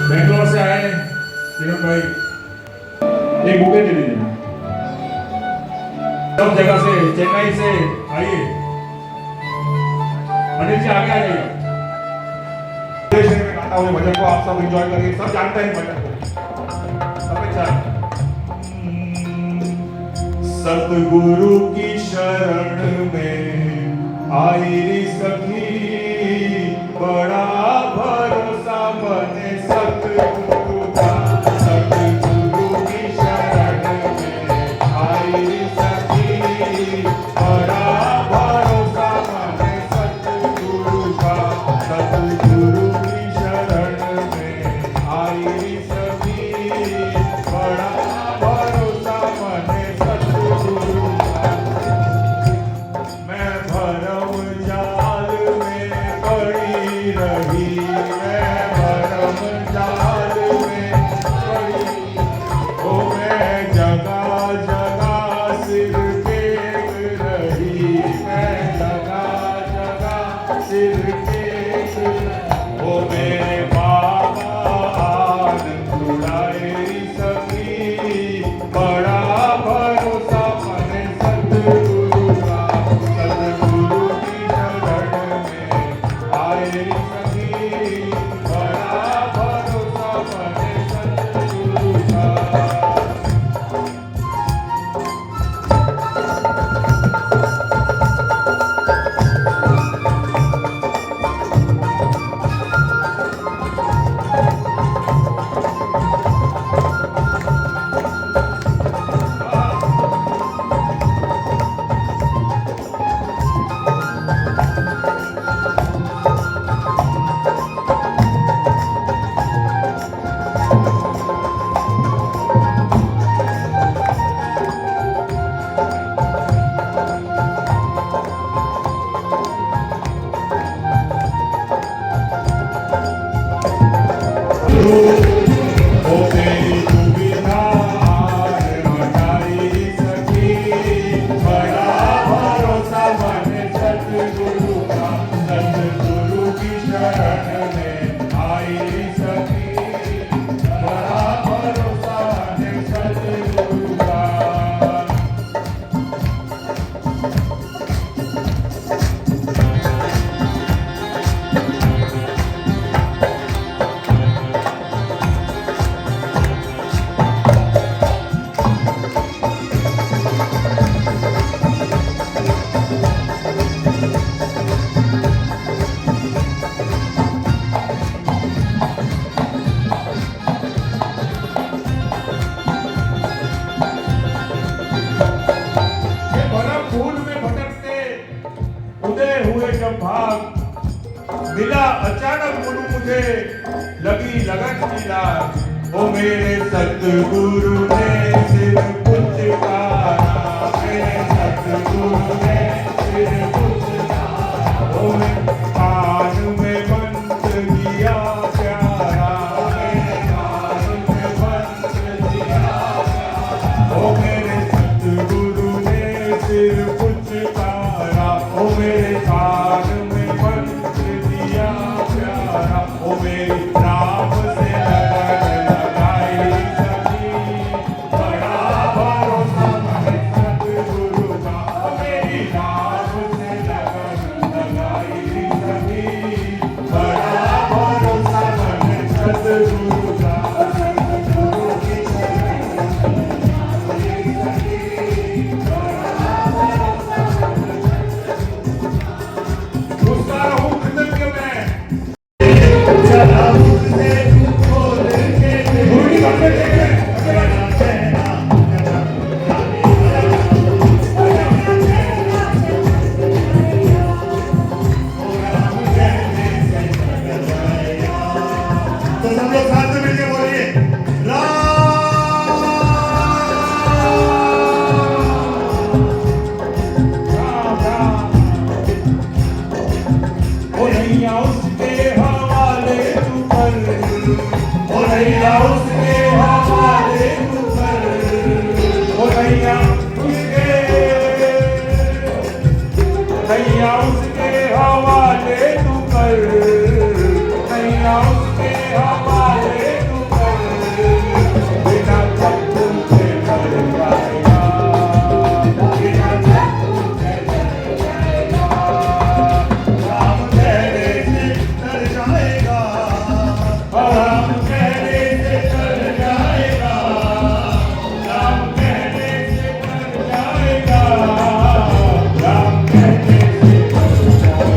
बेंगलोर से आए किरण भाई, एक बुके दे दीजिए। सब जगह से, चेन्नई से आइए। अनिल जी आगे आ जाइए। देश में गाता हुए भजन को आप सब एंजॉय करिए। सब जानते हैं भजन को, सब अच्छा। सतगुरु की शरण में आई री सखी, बड़ा भरोसा बने सतगुरु का। सतगुरु की शरण में आई री सखी, बड़ा भरोसा बने सतगुरु का। सतगुरु की शरण में आई री सखी, बड़ा भरोसा बने सतगुरु का। मैं भरम जाल में पड़ी रही, मैं भरम जाल में पड़ी, ओ मैं जगह जगह सिर टेक रही, मैं जगह जगह सिर टेक रही। ओ मेरे बाबा आनंद उड़ाए सखी, बड़ा भरोसा बने सतगुरु का। सतगुरु की शरण में आए सखी, बड़ा भरोसा बने सतगुरु का। ओ तेरी दुविधा हटाई सखी, बड़ा भरोसा बने सतगुरु का। सतगुरु की शरण में आई सखी, बड़ा भरोसा बने सतगुरु का। जब भाग मिला अचानक गुरु मुझे, लगी लगन की लाग। ओ मेरे सतगुरु ने सिर पुचकारा, मेरे सतगुरु ने सिर पुचकारा। ओ मेरे कान में मंत्र दिया प्यारा, मेरे कान में मंत्र दिया प्यारा। ओ मेरे सतगुरु ने सिर पुचकारा, ओ मेरे कान में मंत्र दिया प्यारा। ओ मेरी नाम से लगन लगाई सखी, बड़ा भरोसा बने सतगुरु का। ओ मेरी नाम से लगन लगाई सखी, बड़ा भरोसा बने सतगुरु का। सतगुरु की शरण में आई सखी, बड़ा भरोसा नैया उसके हवाले तू कर, नैया उसके हवाले तू कर, बिना चक्कर के कर जाएगा, बिना चक्कर के कर जाएगा, राम कहने से कर जाएगा, राम कहने से कर जाएगा, राम कहने से कर जाएगा, राम कहने से कर जाएगा,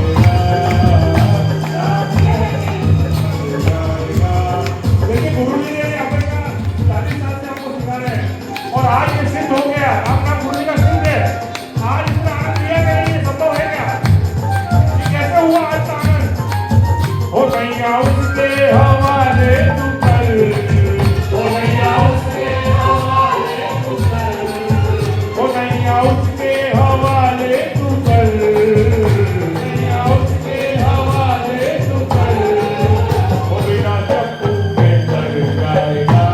राम कहने से कर जाएगा। देखिए गुरुजी ने अपने 40 साल से आपको सिखा रहे हैं और आज ये सिद्ध हो गया, आपका गुरुजी का सिद्ध है। आज इसका आनंद लिया गया, ये संभव है क्या? ये कैसे हुआ आज का आनंद? हो नैया उसके हवाले तू कर, हो नैया उसके हवाले तू कर, हो नैया उसके हवाले तू कर, नैया उसके हवाले तू कर, हो बिना चक्कू के कर जाएगा,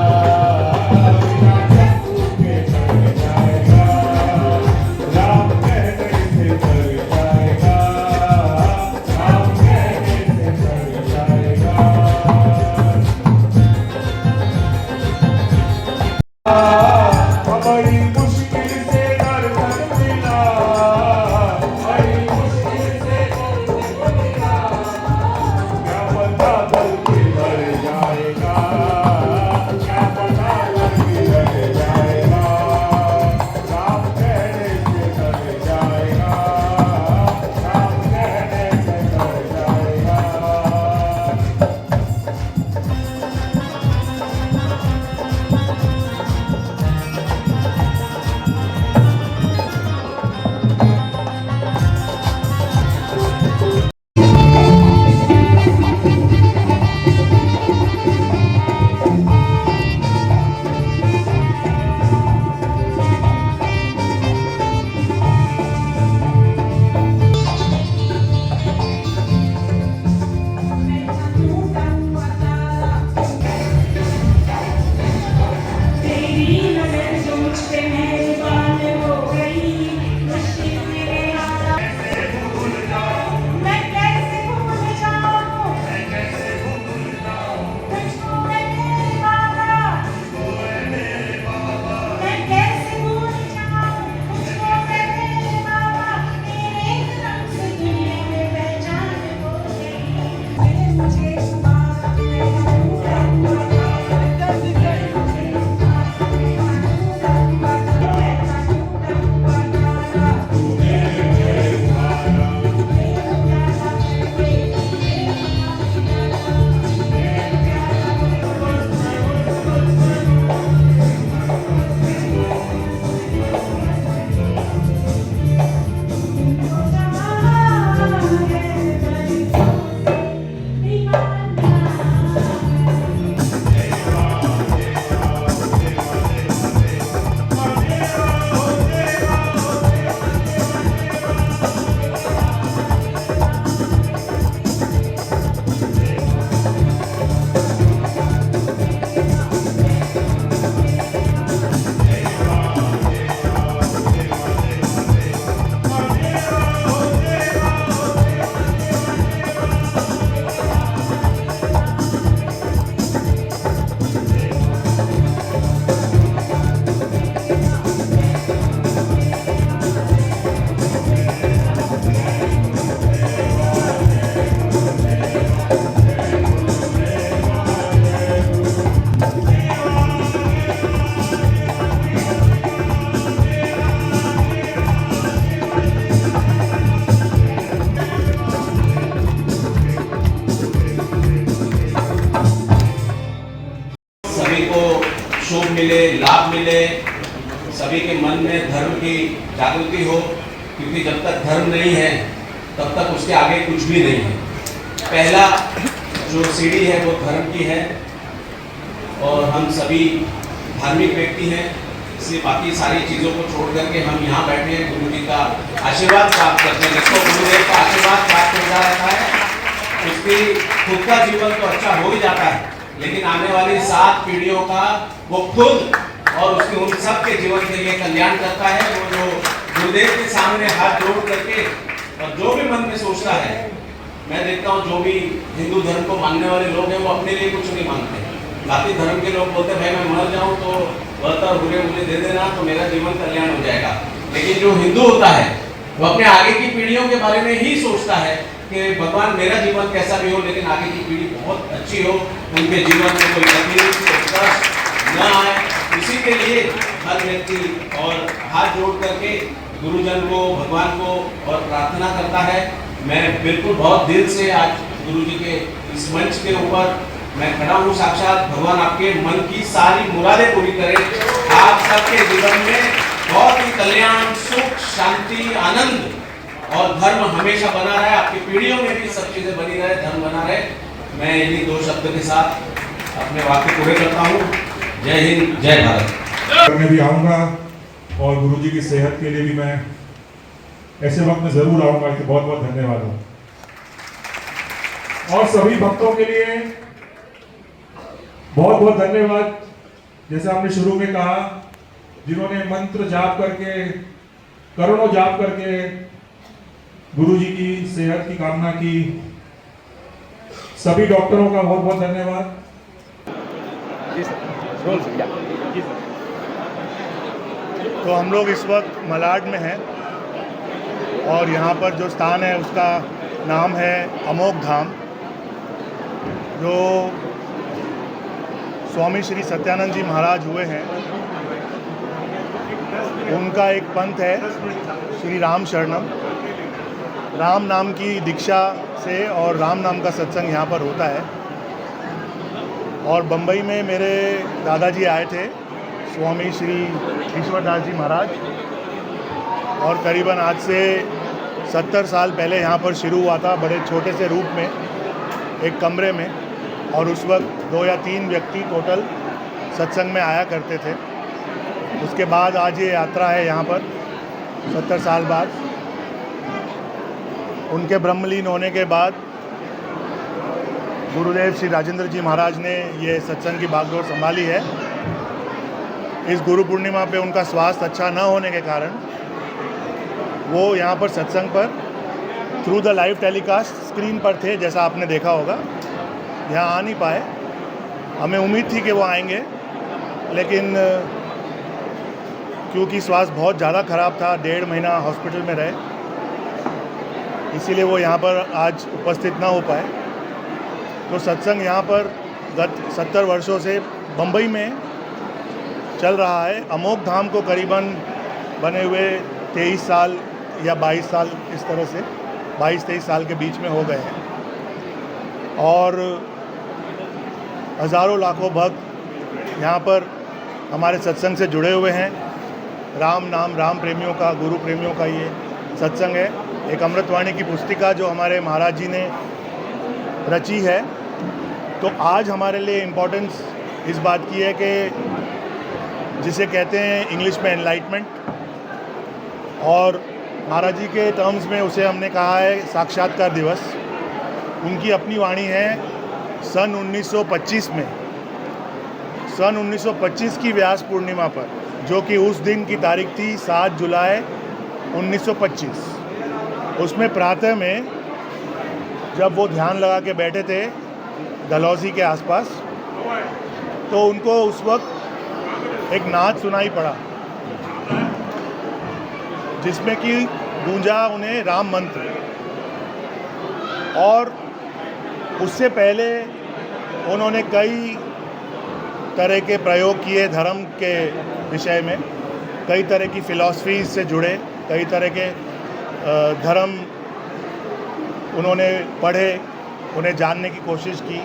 बिना चक्कू के कर जाएगा, राम कहने से कर जाएगा, राम कहने से कर जाएगा। बड़ी मुश्किल से दर्शन मिला, बड़ी मुश्किल से दर्शन मिला, क्या पता कल किधर जाएगा, क्या पता कल किधर जाएगा, राम कहने से कर जाएगा, राम कहने से कर जाएगा। तेरी नजर जो मुझ पे मेहरबान हो गई, मुश्किल में आया मैं कैसे भूल जाऊं, तुझको है मेरे बाबा, मैं कैसे भूल जाऊं, तुझको है मेरे बाबा, तेरे नाम से दुनिया में पहचान हो गई, मुझे सुबह मैं सभी को शुभ मिले, लाभ मिले, सभी के मन में धर्म की जागृति हो, क्योंकि जब तक धर्म नहीं है तब तक उसके आगे कुछ भी नहीं है। पहला जो सीढ़ी है वो धर्म की है और हम सभी धार्मिक व्यक्ति हैं, इसलिए बाकी सारी चीज़ों को छोड़ करके हम यहाँ बैठे हैं, गुरु जी का आशीर्वाद प्राप्त करते हैं। जिसको गुरुदेव का आशीर्वाद प्राप्त हो जाता है उसकी खुद का जीवन तो अच्छा हो ही जाता है, लेकिन आने वाली 7 पीढ़ियों का वो खुद और उसके उन सब के जीवन के लिए कल्याण करता है। वो जो गुरुदेव के सामने हाथ जोड़ करके और में सोचता है। मैं देखता हूँ जो भी हिंदू धर्म को मानने वाले लोग हैं वो अपने लिए कुछ नहीं मांगते। बाकी धर्म के लोग बोलते हैं भाई मैं मर जाऊँ तो बर्तर हुए मुझे दे देना तो मेरा जीवन कल्याण हो जाएगा। लेकिन जो हिंदू होता है वो अपने आगे की पीढ़ियों के बारे में ही सोचता है कि भगवान मेरा जीवन कैसा भी हो लेकिन आगे की पीढ़ी बहुत अच्छी हो, उनके जीवन में कोई तकलीफ कोई कष्ट न आए। इसी के लिए हर व्यक्ति और हाथ जोड़ करके गुरुजन को भगवान को और प्रार्थना करता है। मैं बिल्कुल बहुत दिल से आज गुरुजी के इस मंच के ऊपर मैं खड़ा हूँ। साक्षात भगवान आपके मन की सारी मुरादें पूरी करें। आप सबके जीवन में बहुत ही कल्याण सुख शांति आनंद और धर्म हमेशा बना रहे, आपकी पीढ़ियों में भी सब चीजें बनी रहे, धर्म बना रहे। मैं इन्हीं दो शब्द के साथ अपने वाक्य पूरे करता हूँ। जय हिंद जय भारत। मैं भी आऊँगा और गुरुजी की सेहत के लिए भी मैं ऐसे वक्त में जरूर आऊँगा। इसके बहुत बहुत धन्यवाद हो। और सभी भक्तों के लिए बहुत बहुत धन्यवाद। जैसे हमने शुरू में कहा, जिन्होंने मंत्र जाप करके करोड़ों जाप करके गुरुजी की सेहत की कामना की, सभी डॉक्टरों का बहुत बहुत धन्यवाद। तो हम लोग इस वक्त मलाड में हैं और यहाँ पर जो स्थान है उसका नाम है अमोघ धाम, जो स्वामी श्री सत्यानंद जी महाराज हुए हैं। उनका एक पंथ है श्री राम शरणम। राम नाम की दीक्षा से और राम नाम का सत्संग यहाँ पर होता है। और बम्बई में मेरे दादाजी आए थे, स्वामी श्री ईश्वरदास जी महाराज, और करीबन आज से 70 साल पहले यहाँ पर शुरू हुआ था, बड़े छोटे से रूप में एक कमरे में। और उस वक्त 2 या 3 व्यक्ति टोटल सत्संग में आया करते थे। उसके बाद आज ये यात्रा है यहाँ पर 70 साल बाद। उनके ब्रह्मलीन होने के बाद गुरुदेव श्री राजेंद्र जी महाराज ने ये सत्संग की बागडोर संभाली है। इस गुरु पूर्णिमा पे उनका स्वास्थ्य अच्छा न होने के कारण वो यहाँ पर सत्संग पर through the live telecast screen पर थे, जैसा आपने देखा होगा। यहाँ आ नहीं पाए। हमें उम्मीद थी कि वो आएंगे, लेकिन क्योंकि स्वास्थ्य बहुत ज़्यादा ख़राब था, 1.5 महीना हॉस्पिटल में रहे, इसीलिए वो यहाँ पर आज उपस्थित ना हो पाए। तो सत्संग यहाँ पर गत 70 वर्षों से बम्बई में चल रहा है। अमोघ धाम को करीबन बने हुए 23 साल या 22 साल, इस तरह से 22-23 साल के बीच में हो गए हैं। और हज़ारों लाखों भक्त यहाँ पर हमारे सत्संग से जुड़े हुए हैं। राम नाम, राम प्रेमियों का, गुरु प्रेमियों का ये सत्संग है। एक अमृतवाणी की पुस्तिका जो हमारे महाराज जी ने रची है। तो आज हमारे लिए इम्पोर्टेंस इस बात की है कि जिसे कहते हैं इंग्लिश में एनलाइटमेंट, और महाराज जी के टर्म्स में उसे हमने कहा है साक्षात्कार दिवस। उनकी अपनी वाणी है सन 1925 में, सन 1925 की व्यास पूर्णिमा पर, जो कि उस दिन की तारीख थी 7 जुलाई 1925। उसमें प्रातः में जब वो ध्यान लगा के बैठे थे डलहौजी के आसपास, तो उनको उस वक्त एक नाद सुनाई पड़ा जिसमें कि गूंजा उन्हें राम मंत्र। और उससे पहले उन्होंने कई तरह के प्रयोग किए धर्म के विषय में, कई तरह की फ़िलॉसफीज़ से जुड़े, कई तरह के धर्म उन्होंने पढ़े, उन्हें जानने की कोशिश की,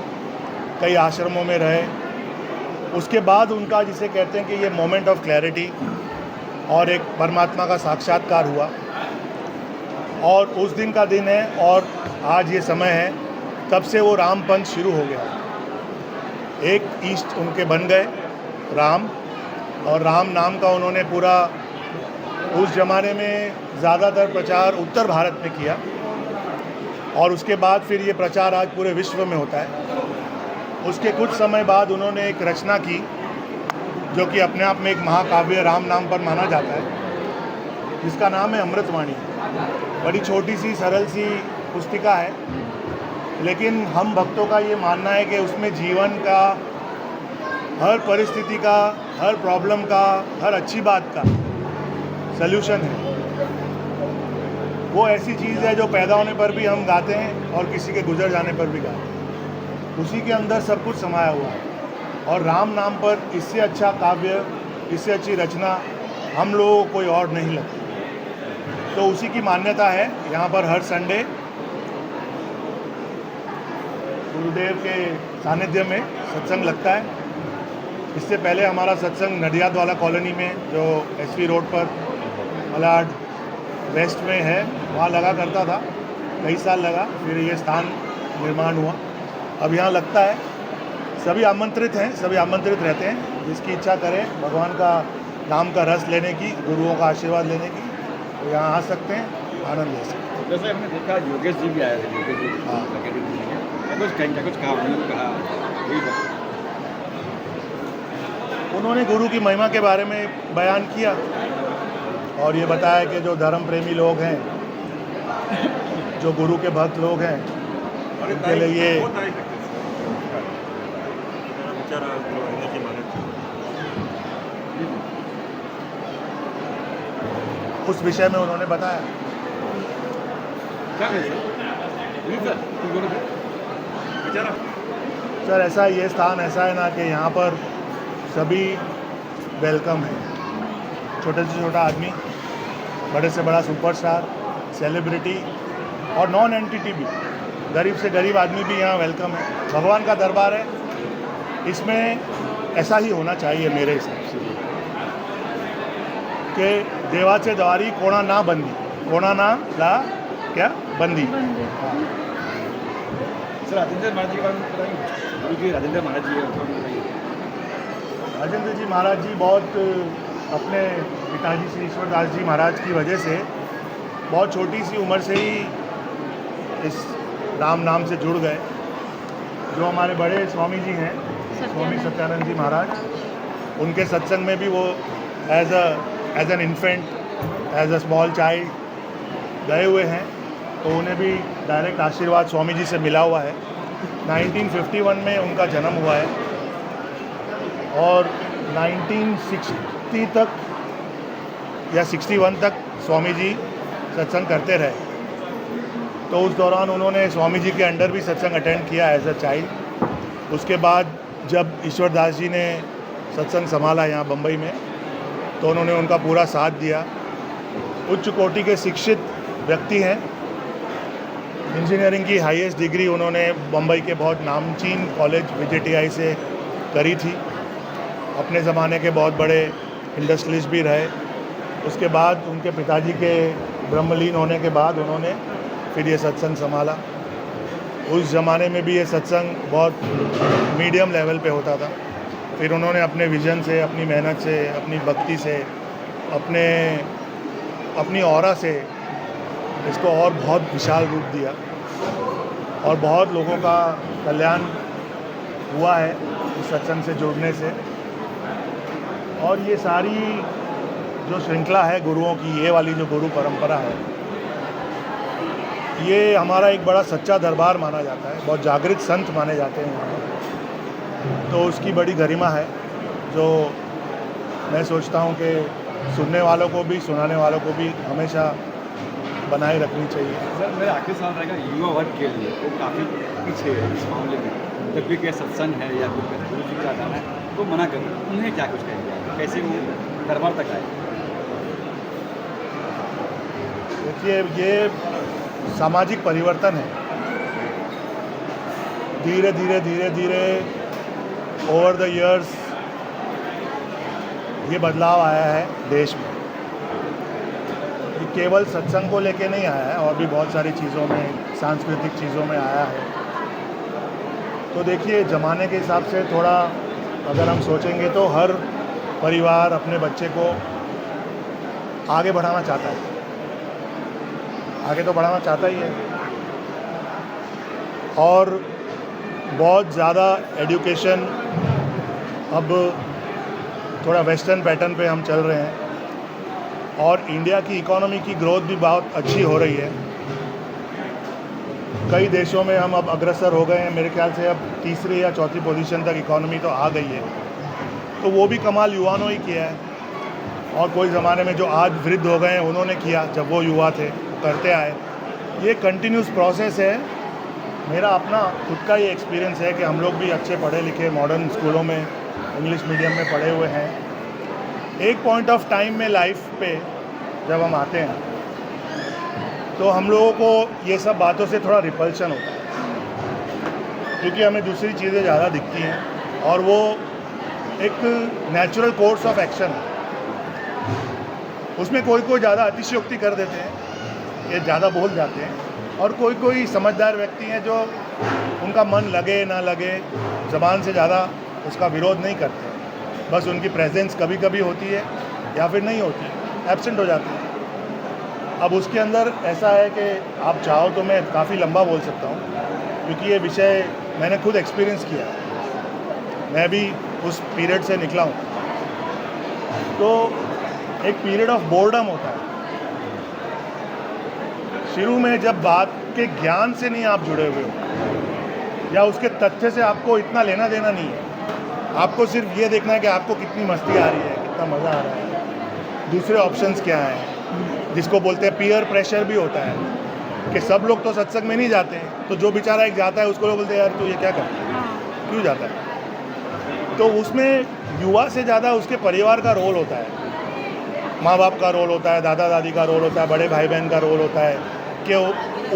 कई आश्रमों में रहे। उसके बाद उनका, जिसे कहते हैं कि ये मोमेंट ऑफ क्लैरिटी और एक परमात्मा का साक्षात्कार हुआ। और उस दिन का दिन है और आज ये समय है, तब से वो राम पंथ शुरू हो गया। एक ईष्ट उनके बन गए राम, और राम नाम का उन्होंने पूरा उस ज़माने में ज़्यादातर प्रचार उत्तर भारत में किया, और उसके बाद फिर ये प्रचार आज पूरे विश्व में होता है। उसके कुछ समय बाद उन्होंने एक रचना की जो कि अपने आप में एक महाकाव्य राम नाम पर माना जाता है, जिसका नाम है अमृतवाणी। बड़ी छोटी सी सरल सी पुस्तिका है, लेकिन हम भक्तों का ये मानना है कि उसमें जीवन का हर परिस्थिति का, हर प्रॉब्लम का, हर अच्छी बात का सल्यूशन है। वो ऐसी चीज़ है जो पैदा होने पर भी हम गाते हैं और किसी के गुजर जाने पर भी गाते हैं। उसी के अंदर सब कुछ समाया हुआ है, और राम नाम पर इससे अच्छा काव्य, इससे अच्छी रचना हम लोगों को कोई और नहीं लगती। तो उसी की मान्यता है। यहाँ पर हर संडे गुरुदेव के सानिध्य में सत्संग लगता है। इससे पहले हमारा सत्संग नडियाद वाला कॉलोनी में, जो एसवी रोड पर मलाड वेस्ट में है, वहाँ लगा करता था। कई साल लगा, फिर ये स्थान निर्माण हुआ, अब यहाँ लगता है। सभी आमंत्रित हैं, सभी आमंत्रित रहते हैं। जिसकी इच्छा करे भगवान का नाम का रस लेने की, गुरुओं का आशीर्वाद लेने की, तो यहाँ आ सकते हैं, आनंद ले सकते हैं। जैसे हमने देखा योगेश जी भी आए थे, योगेश जी हाँ। कुछ कहा उन्होंने कहा वही बात। उन्होंने गुरु की महिमा के बारे में बयान किया और ये बताया कि जो धर्म प्रेमी लोग हैं, जो गुरु के भक्त लोग हैं, उनके लिए ये उस विषय में उन्होंने बताया। क्या कहें सर, ऐसा ये स्थान ऐसा है ना कि यहाँ पर सभी वेलकम है। छोटे से छोटा आदमी, बड़े से बड़ा सुपरस्टार, सेलिब्रिटी और नॉन एंटिटी भी, गरीब से गरीब आदमी भी यहाँ वेलकम है। भगवान का दरबार है, इसमें ऐसा ही होना चाहिए मेरे हिसाब से कि देवाचे द्वारी कोणा ना बंदी, कोणा ना ला क्या बंदी। हाँ। सर राजेंद्र महाराज जी के बारे में बताइए। गुरु जी राजेंद्र महाराज जी है, उनका बताइए। राजेंद्र जी महाराज जी बहुत अपने पिताजी श्री ईश्वरदास जी महाराज की वजह से बहुत छोटी सी उम्र से ही इस राम नाम से जुड़ गए। जो हमारे बड़े स्वामी जी हैं, स्वामी सत्यानंद जी महाराज, उनके सत्संग में भी वो as an infant, as a small child गए हुए हैं, तो उन्हें भी डायरेक्ट आशीर्वाद स्वामी जी से मिला हुआ है। 1951 में उनका जन्म हुआ है और 1960 तक या 61 तक स्वामी जी सत्संग करते रहे। तो उस दौरान उन्होंने स्वामी जी के अंडर भी सत्संग अटेंड किया एज अ चाइल्ड। उसके बाद जब ईश्वरदास जी ने सत्संग संभाला यहाँ बम्बई में, तो उन्होंने उनका पूरा साथ दिया। उच्च कोटि के शिक्षित व्यक्ति हैं। इंजीनियरिंग की हाईएस्ट डिग्री उन्होंने बम्बई के बहुत नामचीन कॉलेज VJTI से करी थी। अपने ज़माने के बहुत बड़े इंडस्ट्रियलिस्ट भी रहे। उसके बाद उनके पिताजी के ब्रह्मलीन होने के बाद उन्होंने फिर ये सत्संग संभाला। उस ज़माने में भी ये सत्संग बहुत मीडियम लेवल पे होता था। फिर उन्होंने अपने विज़न से, अपनी मेहनत से, अपनी भक्ति से, अपनी ऑरा से इसको और बहुत विशाल रूप दिया और बहुत लोगों का कल्याण हुआ है इस सत्संग से जुड़ने से। और ये सारी जो श्रृंखला है गुरुओं की, ये वाली जो गुरु परंपरा है, ये हमारा एक बड़ा सच्चा दरबार माना जाता है। बहुत जागृत संत माने जाते हैं यहाँ। तो उसकी बड़ी गरिमा है, जो मैं सोचता हूँ कि सुनने वालों को भी, सुनाने वालों को भी हमेशा बनाए रखनी चाहिए। सर मेरा आखिरी सवाल रहेगा युवा वर्ग के लिए, वो काफ़ी पीछे है इस मामले में। जब भी कोई सत्संग है या कोई गुरु जी का गाना है तो मना कर, उन्हें क्या कुछ कहेंगे, कैसे वो दरबार तक आए? देखिए, ये सामाजिक परिवर्तन है। धीरे धीरे ओवर द इयर्स ये बदलाव आया है देश में। ये केवल सत्संग को लेके नहीं आया है, और भी बहुत सारी चीज़ों में, सांस्कृतिक चीज़ों में आया है। तो देखिए, ज़माने के हिसाब से थोड़ा अगर हम सोचेंगे तो हर परिवार अपने बच्चे को आगे बढ़ाना चाहता है। आगे तो बढ़ाना चाहता ही है, और बहुत ज़्यादा एजुकेशन अब थोड़ा वेस्टर्न पैटर्न पे हम चल रहे हैं, और इंडिया की इकोनॉमी की ग्रोथ भी बहुत अच्छी हो रही है। कई देशों में हम अब अग्रसर हो गए हैं, मेरे ख्याल से अब तीसरी या चौथी पोजीशन तक इकॉनमी तो आ गई है। तो वो भी कमाल युवाओं ही किया है, और कोई ज़माने में जो आज वृद्ध हो गए हैं उन्होंने किया, जब वो युवा थे वो करते आए। ये कंटिन्यूस प्रोसेस है। मेरा अपना खुद का ये एक्सपीरियंस है कि हम लोग भी अच्छे पढ़े लिखे मॉडर्न स्कूलों में इंग्लिश मीडियम में पढ़े हुए हैं। एक पॉइंट ऑफ टाइम में लाइफ पे जब हम आते हैं तो हम लोगों को ये सब बातों से थोड़ा रिपल्शन होता है, क्योंकि हमें दूसरी चीज़ें ज़्यादा दिखती हैं और वो एक नेचुरल कोर्स ऑफ एक्शन है। उसमें कोई ज़्यादा अतिशयोक्ति कर देते हैं, ये ज़्यादा बोल जाते हैं, और कोई समझदार व्यक्ति हैं जो उनका मन लगे ना लगे ज़बान से ज़्यादा उसका विरोध नहीं करते, बस उनकी प्रेजेंस कभी कभी होती है या फिर नहीं होती है, एब्सेंट हो जाती है। अब उसके अंदर ऐसा है कि आप चाहो तो मैं काफ़ी लंबा बोल सकता हूँ, क्योंकि ये विषय मैंने खुद एक्सपीरियंस किया है, मैं भी उस पीरियड से निकला हूँ। तो एक पीरियड ऑफ बोर्डम होता है शुरू में, जब बात के ज्ञान से नहीं आप जुड़े हुए हो या उसके तथ्य से आपको इतना लेना देना नहीं है, आपको सिर्फ ये देखना है कि आपको कितनी मस्ती आ रही है, कितना मज़ा आ रहा है, दूसरे ऑप्शंस क्या हैं, जिसको बोलते हैं पीयर प्रेशर भी होता है कि सब लोग तो सत्संग में नहीं जाते हैं, तो जो बेचारा एक जाता है उसको लोग बोलते हैं यार तू ये क्या करता है, क्यों जाता है। तो उसमें युवा से ज़्यादा उसके परिवार का रोल होता है, माँ बाप का रोल होता है, दादा दादी का रोल होता है, बड़े भाई बहन का रोल होता है कि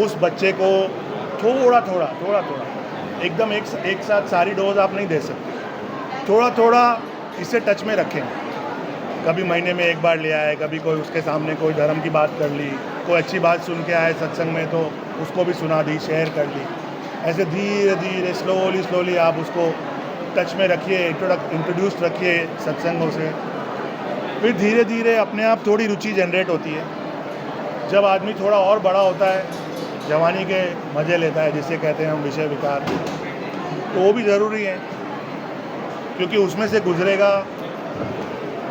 उस बच्चे को थोड़ा थोड़ा एकदम एक साथ सारी डोज आप नहीं दे सकते, थोड़ा थोड़ा इससे टच में रखें। कभी महीने में एक बार ले आए, कभी कोई उसके सामने कोई धर्म की बात कर ली, कोई अच्छी बात सुन के आए सत्संग में तो उसको भी सुना दी, शेयर कर ली। ऐसे धीरे धीरे स्लोली आप उसको टच में रखिए, इंट्रोड्यूस रखिए सत्संगों से। फिर धीरे धीरे अपने आप थोड़ी रुचि जनरेट होती है। जब आदमी थोड़ा और बड़ा होता है, जवानी के मज़े लेता है, जिसे कहते हैं हम विषय विकार, तो वो भी ज़रूरी है, क्योंकि उसमें से गुजरेगा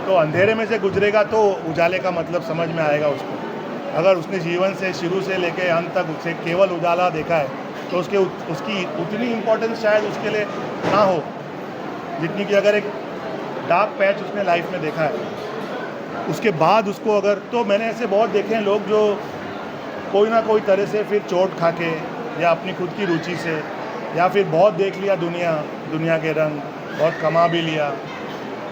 तो अंधेरे में से गुजरेगा तो उजाले का मतलब समझ में आएगा उसको। अगर उसने जीवन से शुरू से लेकर अंत तक उसे केवल उजाला देखा है तो उसकी उतनी इम्पोर्टेंस शायद उसके लिए ना हो जितनी कि अगर एक डार्क पैच उसने लाइफ में देखा है उसके बाद उसको अगर। तो मैंने ऐसे बहुत देखे हैं लोग जो कोई ना कोई तरह से फिर चोट खा के या अपनी खुद की रुचि से या फिर बहुत देख लिया दुनिया के रंग, बहुत कमा भी लिया,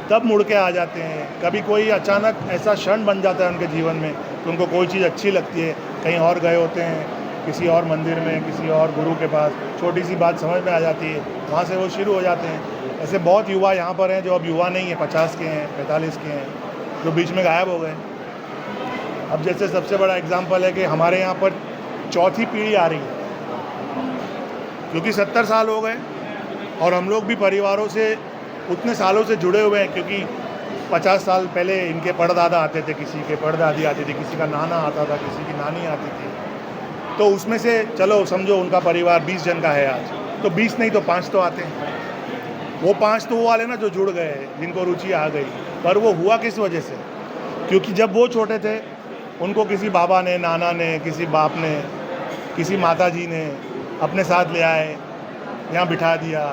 तब मुड़ के आ जाते हैं। कभी कोई अचानक ऐसा क्षण बन जाता है उनके जीवन में कि उनको कोई चीज़ अच्छी लगती है, कहीं और गए होते हैं, किसी और मंदिर में, किसी और गुरु के पास, छोटी सी बात समझ में आ जाती है, वहाँ से वो शुरू हो जाते हैं। ऐसे बहुत युवा यहाँ पर हैं जो अब युवा नहीं है, 50 के हैं, 45 के हैं, जो बीच में गायब हो गए। अब जैसे सबसे बड़ा एग्जाम्पल है कि हमारे यहाँ पर चौथी पीढ़ी आ रही है, क्योंकि 70 साल हो गए और हम लोग भी परिवारों से उतने सालों से जुड़े हुए हैं, क्योंकि 50 साल पहले इनके परदादा आते थे, किसी के परदादी आती थी, किसी का नाना आता था, किसी की नानी आती थी। तो उसमें से चलो समझो उनका परिवार 20 जन का है आज, तो 20 नहीं तो 5 तो आते हैं। वो 5 तो वो वाले ना जो जुड़ गए, जिनको रुचि आ गई। पर वो हुआ किस वजह से? क्योंकि जब वो छोटे थे उनको किसी बाबा ने, नाना ने, किसी बाप ने, किसी माता जी ने अपने साथ ले आए, यहाँ बिठा दिया,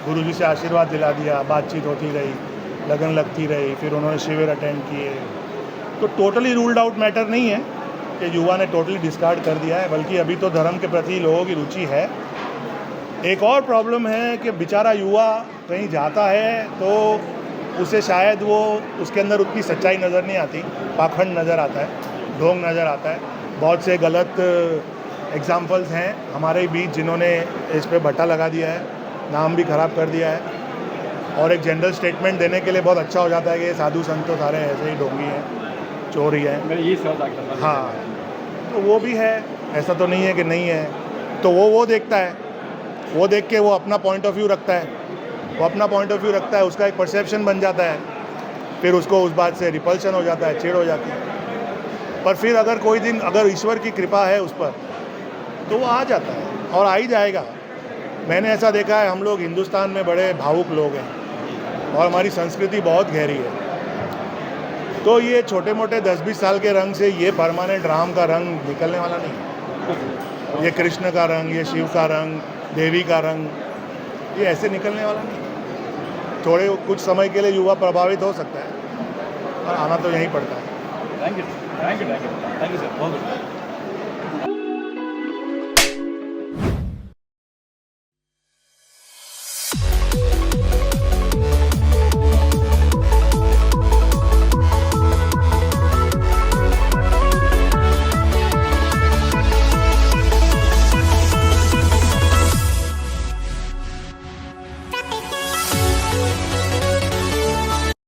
गुरुजी से आशीर्वाद दिला दिया, बातचीत होती रही, लगन लगती रही, फिर उन्होंने शिविर अटेंड किए। तो टोटली रूल्ड आउट मैटर नहीं है कि युवा ने टोटली डिस्कार्ड कर दिया है, बल्कि अभी तो धर्म के प्रति लोगों की रुचि है। एक और प्रॉब्लम है कि बेचारा युवा कहीं जाता है तो उसे शायद वो उसके अंदर उतनी सच्चाई नज़र नहीं आती, पाखंड नज़र आता है, ढोंग नज़र आता है। बहुत से गलत एग्जाम्पल्स हैं हमारे बीच जिन्होंने इस पे बट्टा लगा दिया है, नाम भी ख़राब कर दिया है, और एक जनरल स्टेटमेंट देने के लिए बहुत अच्छा हो जाता है कि ये साधु संत तो सारे ऐसे ही ढोंगी हैं, चोर ही हैं। मेरा ये सवाल था। हाँ, तो वो भी है, ऐसा तो नहीं है कि नहीं है। तो वो देखता है, वो देख के वो अपना पॉइंट ऑफ व्यू रखता है, उसका एक परसेप्शन बन जाता है, फिर उसको उस बात से रिपल्शन हो जाता है, चिढ़ हो जाती है। पर फिर अगर कोई दिन अगर ईश्वर की कृपा है उस पर तो वो आ जाता है और आ ही जाएगा। मैंने ऐसा देखा है, हम लोग हिंदुस्तान में बड़े भावुक लोग हैं और हमारी संस्कृति बहुत गहरी है। तो ये छोटे मोटे 10-20 साल के रंग से ये परमानेंट राम का रंग निकलने वाला नहीं है। ये कृष्ण का रंग, ये शिव का रंग, देवी का रंग, ये ऐसे निकलने वाला नहीं। थोड़े कुछ समय के लिए युवा प्रभावित हो सकता है और आना तो यहीं पड़ता है। थैंक यू सर बहुत बहुत